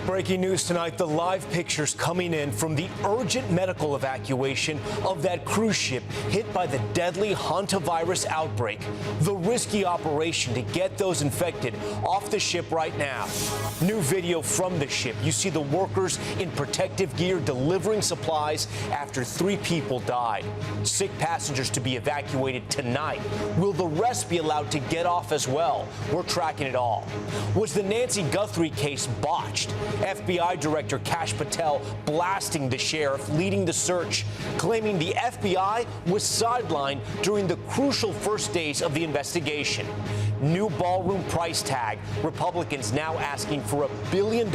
Breaking news tonight, the live pictures coming in from the urgent medical evacuation of that cruise ship hit by the deadly hantavirus outbreak. The risky operation to get those infected off the ship right now. New video from the ship. You see the workers in protective gear delivering supplies after 3 people died. Sick passengers to be evacuated tonight. Will the rest be allowed to get off as well? We're tracking it all. Was the Nancy Guthrie case botched? FBI Director Patel blasting the sheriff leading the search, claiming the FBI was sidelined during the crucial first days of the investigation. New ballroom price tag. Republicans now asking for $1 billion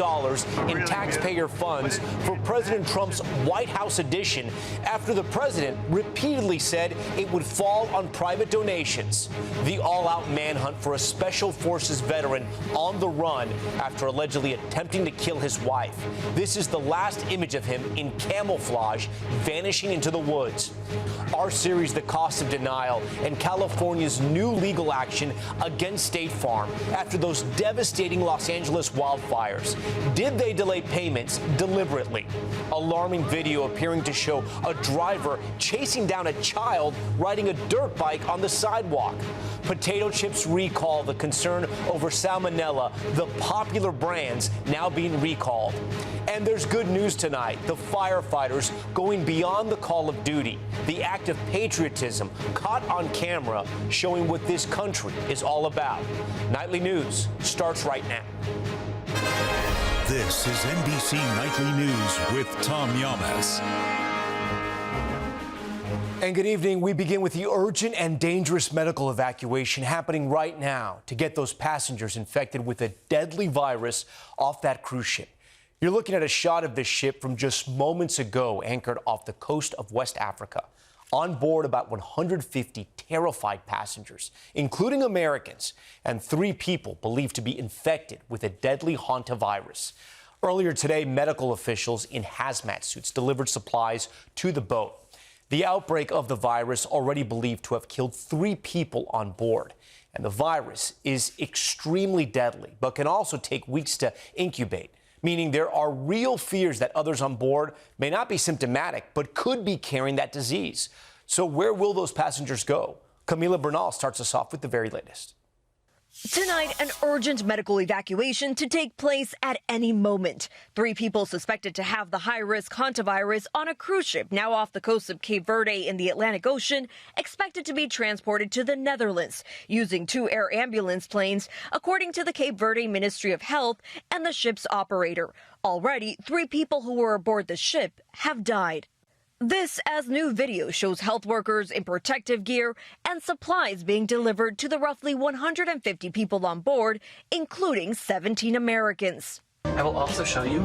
in taxpayer funds for President Trump's White House addition after the president repeatedly said it would fall on private donations. The all-out manhunt for a Special Forces veteran on the run after allegedly attempting to kill his wife. This is the last image of him in camouflage, vanishing into the woods. Our series, The Cost of Denial, and California's new legal action against State Farm after those devastating Los Angeles wildfires. Did they delay payments deliberately? Alarming video appearing to show a driver chasing down a child riding a dirt bike on the sidewalk. Potato chips recall, the concern over salmonella, the popular brands now being recalled. And there's good news tonight. The firefighters going beyond the call of duty. The act of patriotism caught on camera showing what this country is all about. Nightly News starts right now. This is NBC Nightly News with Tom Yamas. And good evening. We begin with the urgent and dangerous medical evacuation happening right now to get those passengers infected with a deadly virus off that cruise ship. You're looking at a shot of this ship from just moments ago, anchored off the coast of West Africa. On board, about 150 terrified passengers, including Americans, and 3 people believed to be infected with a deadly hantavirus. Earlier today, medical officials in hazmat suits delivered supplies to the boat. The outbreak of the virus already believed to have killed 3 people on board. And the virus is extremely deadly, but can also take weeks to incubate, meaning there are real fears that others on board may not be symptomatic, but could be carrying that disease. So where will those passengers go? Camila Bernal starts us off with the very latest. Tonight, an urgent medical evacuation to take place at any moment. 3 people suspected to have the high-risk hantavirus on a cruise ship now off the coast of Cape Verde in the Atlantic Ocean, expected to be transported to the Netherlands using 2 air ambulance planes, according to the Cape Verde Ministry of Health and the ship's operator. Already, 3 people who were aboard the ship have died. This as new video shows health workers in protective gear and supplies being delivered to the roughly 150 people on board, including 17 Americans. I will also show you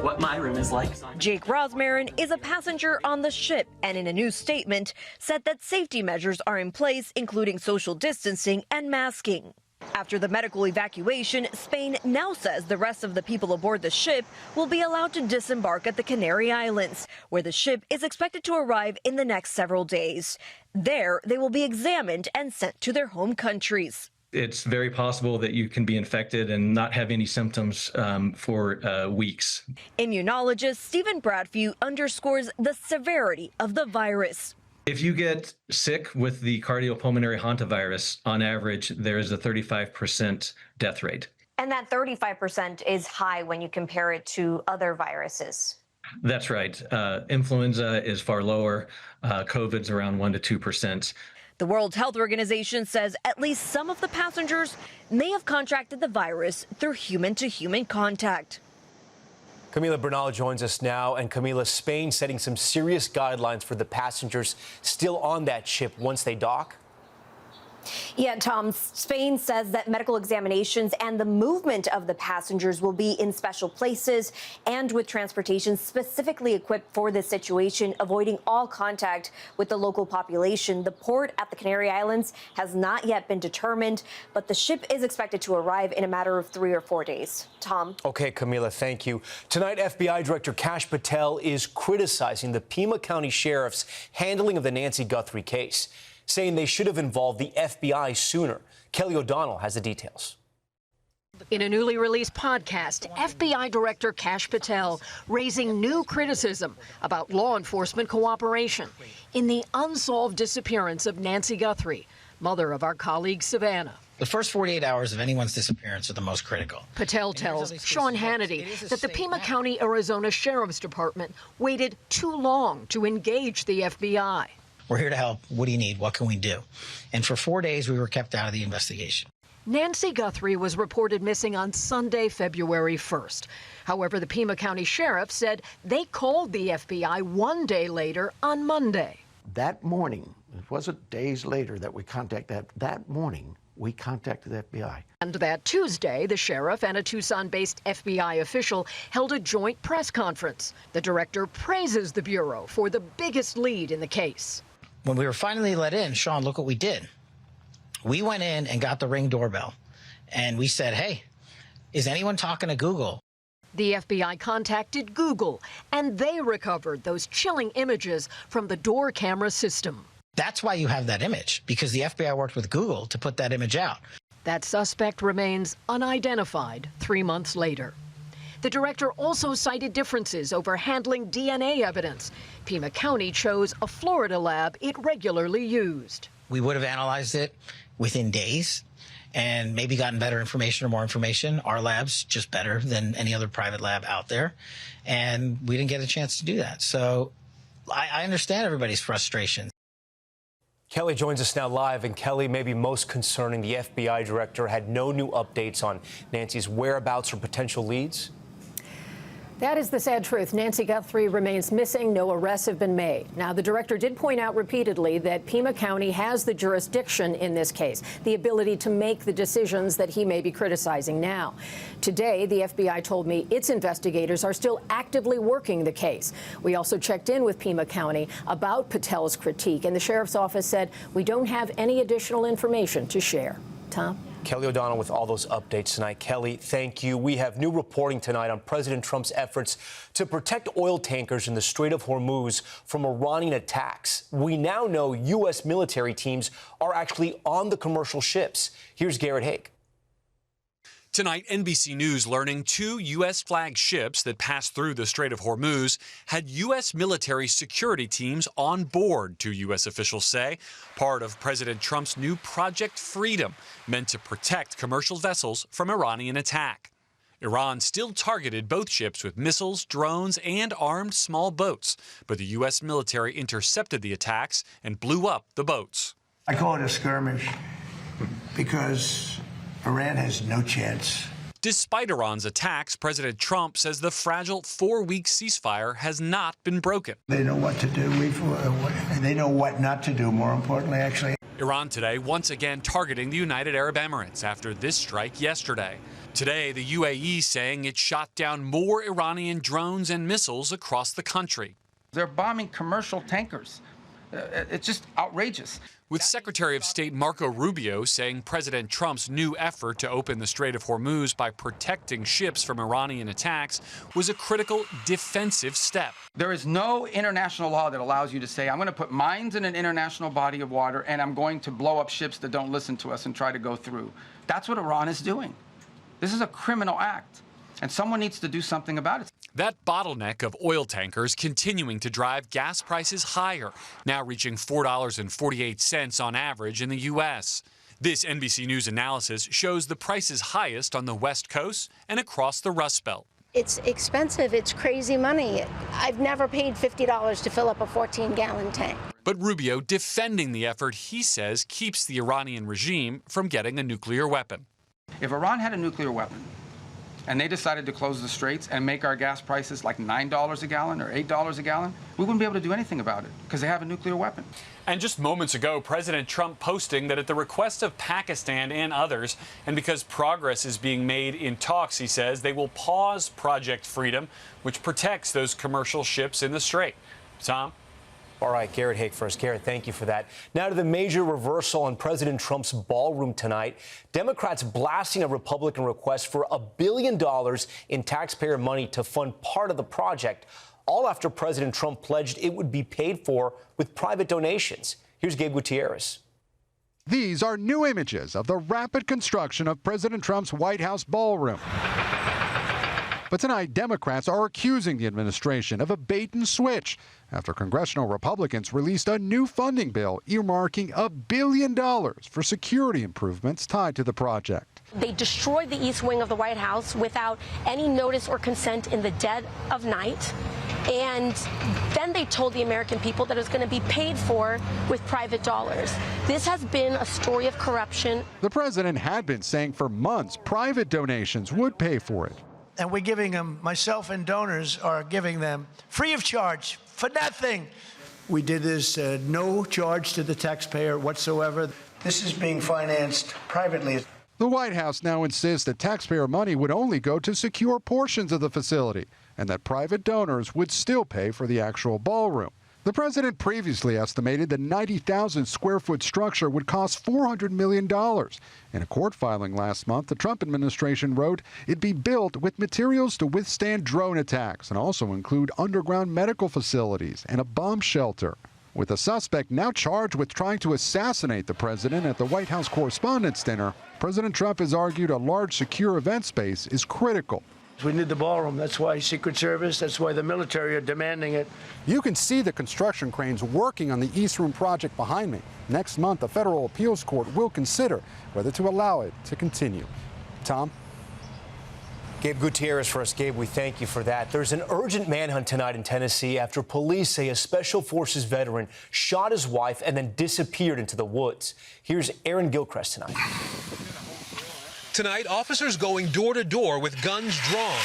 what my room is like. Jake Rosmarin is a passenger on the ship and in a new statement said that safety measures are in place, including social distancing and masking. After the medical evacuation, Spain now says the rest of the people aboard the ship will be allowed to disembark at the Canary Islands, where the ship is expected to arrive in the next several days. There, they will be examined and sent to their home countries. It's very possible that you can be infected and not have any symptoms for weeks. Immunologist Stephen Bradfew underscores the severity of the virus. If you get sick with the cardiopulmonary hantavirus, on average, there is a 35% death rate. And that 35% is high when you compare it to other viruses. That's right. Influenza is far lower. COVID's around 1% to 2%. The World Health Organization says at least some of the passengers may have contracted the virus through human-to-human contact. Camila Bernal joins us now. And Camila, Spain setting some serious guidelines for the passengers still on that ship once they dock? Yeah, Tom, Spain says that medical examinations and the movement of the passengers will be in special places and with transportation specifically equipped for this situation, avoiding all contact with the local population. The port at the Canary Islands has not yet been determined, but the ship is expected to arrive in a matter of 3 or 4 days. Tom. Okay, Camila, thank you. Tonight, FBI Director Patel is criticizing the Pima County Sheriff's handling of the Nancy Guthrie case, saying they should have involved the FBI sooner. Kelly O'Donnell has the details. In a newly released podcast, FBI Director Kash Patel raising new criticism about law enforcement cooperation in the unsolved disappearance of Nancy Guthrie, mother of our colleague Savannah. The first 48 hours of anyone's disappearance are the most critical. Patel tells Sean Hannity that the Pima County, Arizona Sheriff's Department waited too long to engage the FBI. We're here to help. What do you need? What can we do? And for 4 days, we were kept out of the investigation. Nancy Guthrie was reported missing on Sunday, February 1st. However, the Pima County Sheriff said they called the FBI 1 day later on Monday. That morning, it wasn't days later that we contacted that morning, we contacted the FBI. And that Tuesday, the sheriff and a Tucson-based FBI official held a joint press conference. The director praises the Bureau for the biggest lead in the case. When we were finally let in, Sean, look what we did. We went in and got the Ring doorbell, and we said, hey, is anyone talking to Google? The FBI contacted Google, and they recovered those chilling images from the door camera system. That's why you have that image, because the FBI worked with Google to put that image out. That suspect remains unidentified 3 months later. The director also cited differences over handling DNA evidence. Pima County chose a Florida lab it regularly used. We would have analyzed it within days and maybe gotten better information or more information. Our lab's just better than any other private lab out there, and we didn't get a chance to do that. So I understand everybody's frustration. Kelly joins us now live. And Kelly, maybe most concerning, the FBI director had no new updates on Nancy's whereabouts or potential leads. That is the sad truth. Nancy Guthrie remains missing. No arrests have been made. Now, the director did point out repeatedly that Pima County has the jurisdiction in this case, the ability to make the decisions that he may be criticizing now. Today, the FBI told me its investigators are still actively working the case. We also checked in with Pima County about Patel's critique, and the sheriff's office said we don't have any additional information to share. Tom? Kelly O'Donnell with all those updates tonight. Kelly, thank you. We have new reporting tonight on President Trump's efforts to protect oil tankers in the Strait of Hormuz from Iranian attacks. We now know U.S. military teams are actually on the commercial ships. Here's Garrett Haig. Tonight, NBC News learning 2 U.S. flagged ships that passed through the Strait of Hormuz had U.S. military security teams on board, 2 U.S. officials say, part of President Trump's new Project Freedom, meant to protect commercial vessels from Iranian attack. Iran still targeted both ships with missiles, drones, and armed small boats, but the U.S. military intercepted the attacks and blew up the boats. I call it a skirmish because Iran has no chance. Despite Iran's attacks, President Trump says the fragile 4-week ceasefire has not been broken. They know what to do. They know what not to do, more importantly, actually. Iran today once again targeting the United Arab Emirates after this strike yesterday. Today, the UAE saying it shot down more Iranian drones and missiles across the country. They're bombing commercial tankers. It's just outrageous. With Secretary of State Marco Rubio saying President Trump's new effort to open the Strait of Hormuz by protecting ships from Iranian attacks was a critical defensive step. There is no international law that allows you to say, I'm going to put mines in an international body of water and I'm going to blow up ships that don't listen to us and try to go through. That's what Iran is doing. This is a criminal act, and someone needs to do something about it. That bottleneck of oil tankers continuing to drive gas prices higher, now reaching $4.48 on average in the U.S. This NBC News analysis shows the prices highest on the West Coast and across the Rust Belt. It's expensive. It's crazy money. I've never paid $50 to fill up a 14-gallon tank. But Rubio defending the effort he says keeps the Iranian regime from getting a nuclear weapon. If Iran had a nuclear weapon, and they decided to close the straits and make our gas prices like $9 a gallon or $8 a gallon, we wouldn't be able to do anything about it because they have a nuclear weapon. And just moments ago, President Trump posting that at the request of Pakistan and others, and because progress is being made in talks, he says, they will pause Project Freedom, which protects those commercial ships in the strait. Tom? All right, Garrett Haig first. Garrett, thank you for that. Now to the major reversal on President Trump's ballroom tonight. Democrats blasting a Republican request for $1 billion in taxpayer money to fund part of the project, all after President Trump pledged it would be paid for with private donations. Here's Gabe Gutierrez. These are new images of the rapid construction of President Trump's White House ballroom. But tonight, Democrats are accusing the administration of a bait and switch after congressional Republicans released a new funding bill earmarking $1 billion for security improvements tied to the project. They destroyed the east wing of the White House without any notice or consent in the dead of night. And then they told the American people that it was going to be paid for with private dollars. This has been a story of corruption. The president had been saying for months private donations would pay for it. And we're giving them, myself and donors are giving them free of charge for nothing. We did this no charge to the taxpayer whatsoever. This is being financed privately. The White House now insists that taxpayer money would only go to secure portions of the facility and that private donors would still pay for the actual ballroom. The president previously estimated the 90,000 square foot structure would cost $400 million. In a court filing last month, the Trump administration wrote it'd be built with materials to withstand drone attacks and also include underground medical facilities and a bomb shelter. With the suspect now charged with trying to assassinate the president at the White House Correspondents' Dinner, President Trump has argued a large secure event space is critical. We need the ballroom. That's why Secret Service, that's why the military are demanding it. You can see the construction cranes working on the East Room project behind me. Next month, a federal appeals court will consider whether to allow it to continue. Tom? Gabe Gutierrez for us. Gabe, we thank you for that. There's an urgent manhunt tonight in Tennessee after police say a Special Forces veteran shot his wife and then disappeared into the woods. Here's Aaron Gilchrist tonight. Tonight, officers going door to door with guns drawn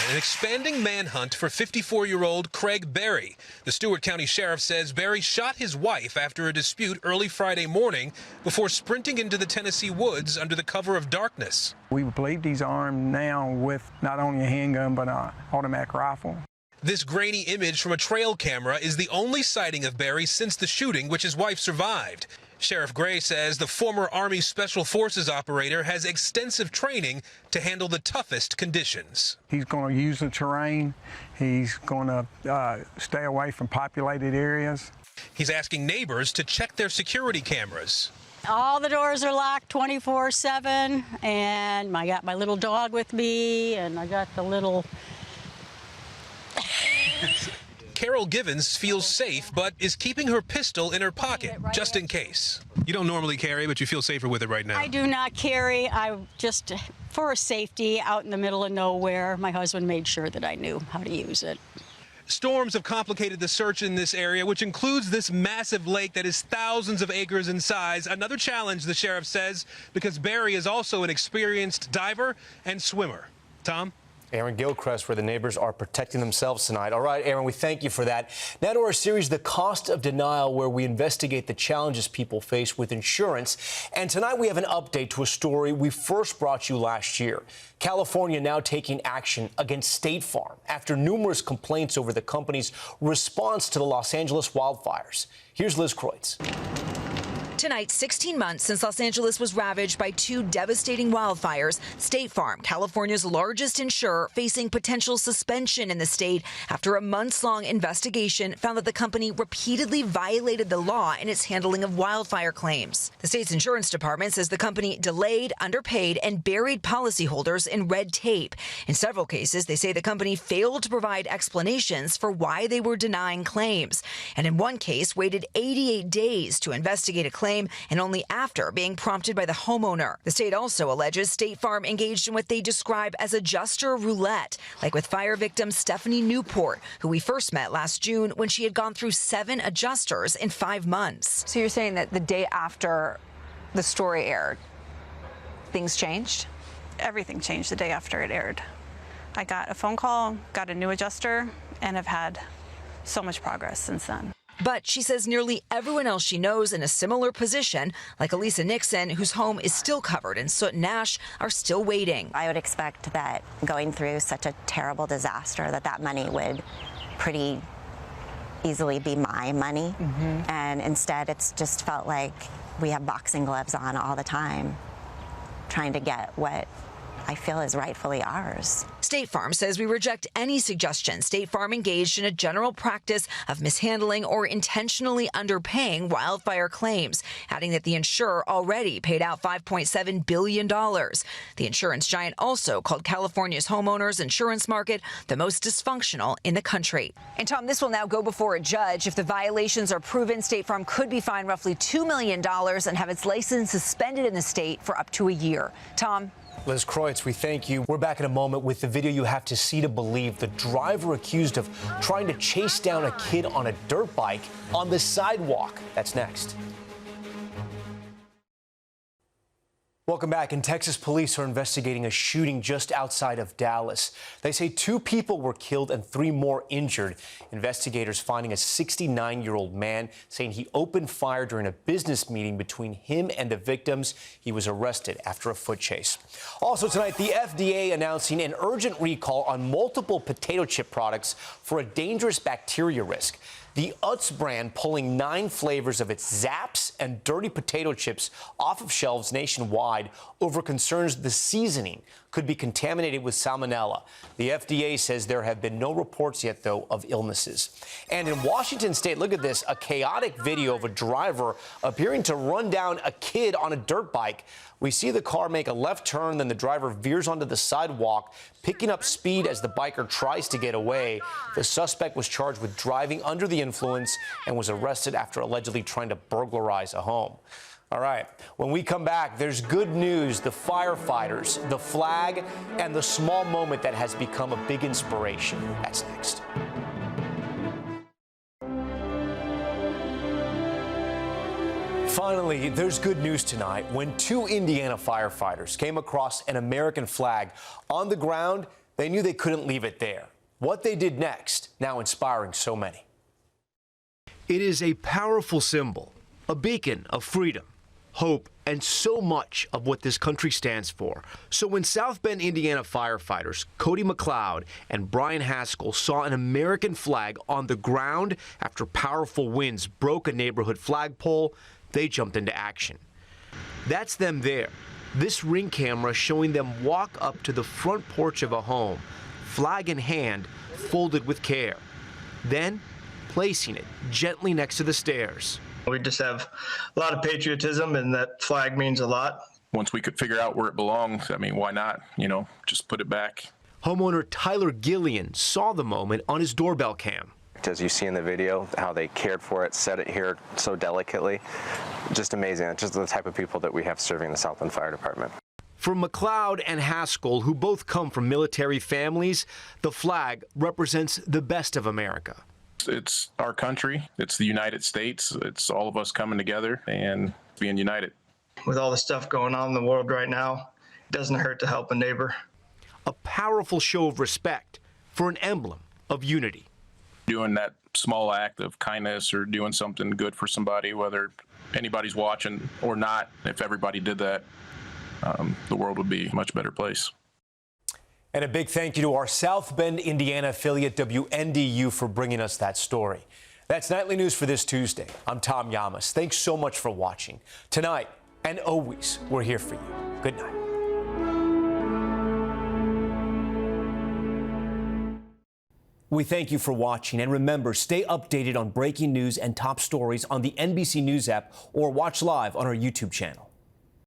and an expanding manhunt for 54-year-old Craig Berry. The Stewart County Sheriff says Berry shot his wife after a dispute early Friday morning before sprinting into the Tennessee woods under the cover of darkness. We believe he's armed now with not only a handgun but an automatic rifle. This grainy image from a trail camera is the only sighting of Berry since the shooting, which his wife survived. Sheriff Gray says the former Army Special Forces operator has extensive training to handle the toughest conditions. He's going to use the terrain. He's going to stay away from populated areas. He's asking neighbors to check their security cameras. All the doors are locked 24/7, and I got my little dog with me, and I got the little... Carol Givens feels safe, but is keeping her pistol in her pocket, just in case. You don't normally carry, but you feel safer with it right now. I do not carry. I just, for safety, out in the middle of nowhere, my husband made sure that I knew how to use it. Storms have complicated the search in this area, which includes this massive lake that is thousands of acres in size. Another challenge, the sheriff says, because Berry is also an experienced diver and swimmer. Tom? Aaron Gilchrist, where the neighbors are protecting themselves tonight. All right, Aaron, we thank you for that. Now to our series, The Cost of Denial, where we investigate the challenges people face with insurance. And tonight we have an update to a story we first brought you last year. California now taking action against State Farm after numerous complaints over the company's response to the Los Angeles wildfires. Here's Liz Kreutz. Tonight, 16 months since Los Angeles was ravaged by two devastating wildfires, State Farm, California's largest insurer, facing potential suspension in the state after a months-long investigation found that the company repeatedly violated the law in its handling of wildfire claims. The state's insurance department says the company delayed, underpaid, and buried policyholders in red tape. In several cases, they say the company failed to provide explanations for why they were denying claims. And in one case, waited 88 days to investigate a claim, and only after being prompted by the homeowner. The state also alleges State Farm engaged in what they describe as adjuster roulette, like with fire victim Stephanie Newport, who we first met last June when she had gone through 7 adjusters in 5 months. So you're saying that the day after the story aired, things changed? Everything changed the day after it aired. I got a phone call, got a new adjuster, and have had so much progress since then. But she says nearly everyone else she knows in a similar position, like Elisa Nixon, whose home is still covered in soot and ash, are still waiting. I would expect that going through such a terrible disaster, that money would pretty easily be my money. And instead, it's just felt like we have boxing gloves on all the time, trying to get what I feel is rightfully ours. State Farm says we reject any suggestion State Farm engaged in a general practice of mishandling or intentionally underpaying wildfire claims, adding that the insurer already paid out $5.7 billion. The insurance giant also called California's homeowners insurance market the most dysfunctional in the country. And Tom, this will now go before a judge. If the violations are proven, State Farm could be fined roughly $2 million and have its license suspended in the state for up to a year. Tom? Liz Kreutz, we thank you. We're back in a moment with the video you have to see to believe. The driver accused of trying to chase down a kid on a dirt bike on the sidewalk. That's next. Welcome back. And Texas police are investigating a shooting just outside of Dallas. They say 2 people were killed and 3 more injured. Investigators finding a 69-year-old man saying he opened fire during a business meeting between him and the victims. He was arrested after a foot chase. Also tonight, the FDA announcing an urgent recall on multiple potato chip products for a dangerous bacteria risk. The Utz brand pulling 9 flavors of its Zaps and dirty potato chips off of shelves nationwide over concerns the seasoning could be contaminated with salmonella. The FDA says there have been no reports yet, though, of illnesses. And in Washington state, look at this, a chaotic video of a driver appearing to run down a kid on a dirt bike. We see the car make a left turn, then the driver veers onto the sidewalk, picking up speed as the biker tries to get away. The suspect was charged with driving under the influence and was arrested after allegedly trying to burglarize a home. All right, when we come back, there's good news. The firefighters, the flag, and the small moment that has become a big inspiration. That's next. Finally, there's good news tonight when 2 Indiana firefighters came across an American flag on the ground. They knew they couldn't leave it there. What they did next, now inspiring so many. It is a powerful symbol, a beacon of freedom, hope, and so much of what this country stands for. So when South Bend, Indiana firefighters Cody McLeod and Brian Haskell saw an American flag on the ground after powerful winds broke a neighborhood flagpole, they jumped into action. That's them there. This ring camera showing them walk up to the front porch of a home, flag in hand, folded with care. Then placing it gently next to the stairs. We just have a lot of patriotism, and that flag means a lot. Once we could figure out where it belongs, I mean, why not, just put it back. Homeowner Tyler Gillian saw the moment on his doorbell cam. As you see in the video, how they cared for it, set it here so delicately. Just amazing. It's just the type of people that we have serving the South Bend Fire Department. For McLeod and Haskell, who both come from military families, the flag represents the best of America. It's our country. It's the United States. It's all of us coming together and being united. With all the stuff going on in the world right now, it doesn't hurt to help a neighbor. A powerful show of respect for an emblem of unity. Doing that small act of kindness or doing something good for somebody, whether anybody's watching or not, if everybody did that, the world would be a much better place. And a big thank you to our South Bend, Indiana affiliate WNDU for bringing us that story. That's Nightly News for this Tuesday. I'm Tom Llamas. Thanks so much for watching. Tonight and always, we're here for you. Good night. We thank you for watching, and remember, stay updated on breaking news and top stories on the NBC News app or watch live on our YouTube channel.